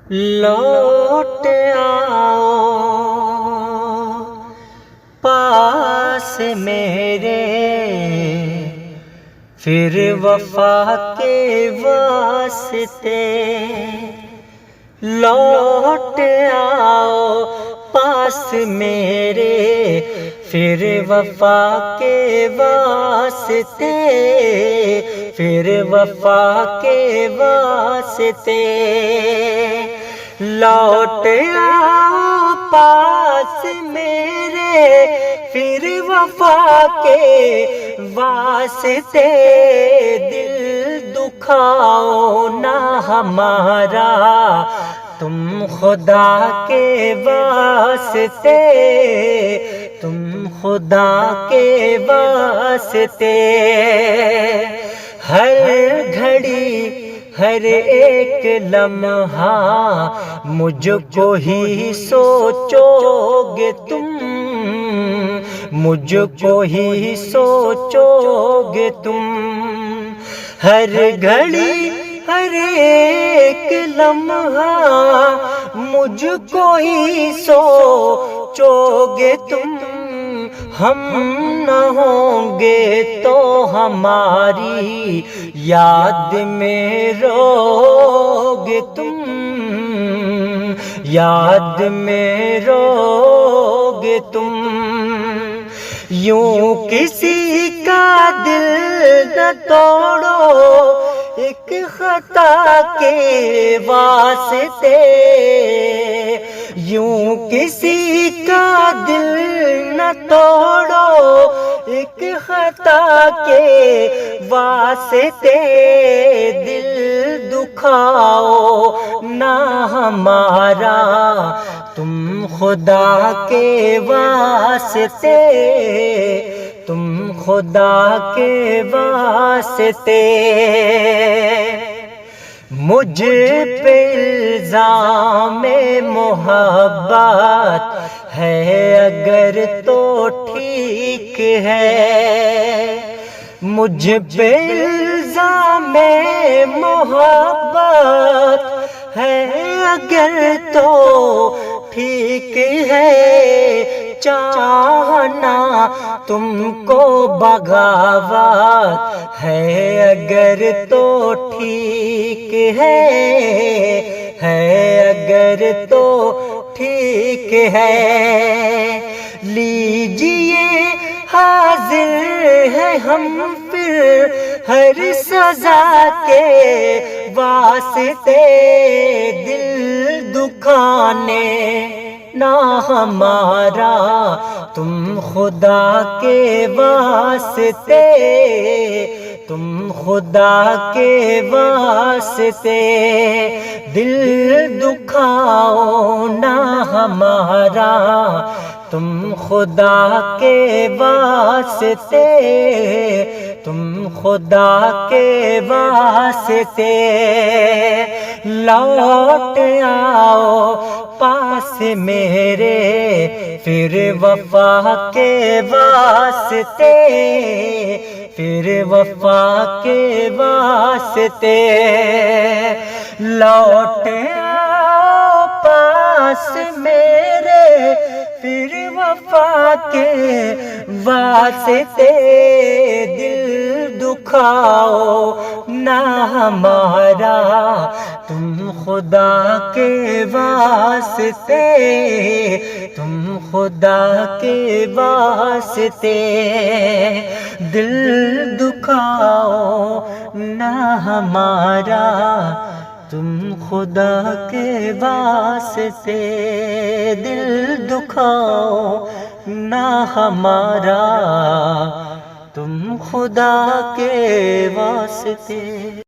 لوٹ آؤ پاس میرے، پھر وفا کے واسطے لوٹ آؤ پاس میرے، پھر وفا کے واسطے، پھر وفا کے واسطے لوٹ آؤ پاس میرے، پھر وفا کے واسطے دل دکھاؤ نہ ہمارا، تم خدا کے واسطے، تم خدا کے واسطے ہر گھڑی ہر ایک لمحہ مجھ کو ہی سوچو گے تم، مجھ کو ہی سوچو گے تم، ہر گھڑی ہر ایک لمحہ مجھ کو ہی سوچو گے تم، ہم نہ ہوں گے تو ہماری یاد میں رو گے تم، یاد میں رو گے تم، یوں کسی کا دل نہ توڑو ایک خطا کے واسطے، یوں کسی کا دل نہ توڑو ایک خطا کے واسطے، دل دکھاؤ نہ ہمارا، تم خدا کے واسطے، تم خدا کے واسطے مجھ پہ الزام محبت ہے اگر تو ٹھیک ہے، مجھ پہ الزام محبت ہے اگر تو ٹھیک ہے، چاہنا تم کو بغاوت ہے اگر تو ٹھیک ہے اگر تو ٹھیک ہے، لیجیے حاضر ہے ہم پھر ہر سزا کے واسطے، دل دکھانے نہ ہمارا، تم خدا کے واسطے، تم خدا کے واسطے دل دکھاؤ نہ ہمارا، تم خدا کے واسطے، تم خدا کے واسطے لوٹ آؤ پاس میرے، پھر وفا کے واسطے، پھر وفا کے واسطے لوٹ آؤ پاس میرے، پھر وفا کے واسطے دل دکھاؤ نہ ہمارا، تم خدا کے واسطے، تم خدا کے واسطے دل دکھاؤ نہ ہمارا، تم خدا کے واسطے دل دکھاؤ نہ ہمارا، تم خدا کے واسطے۔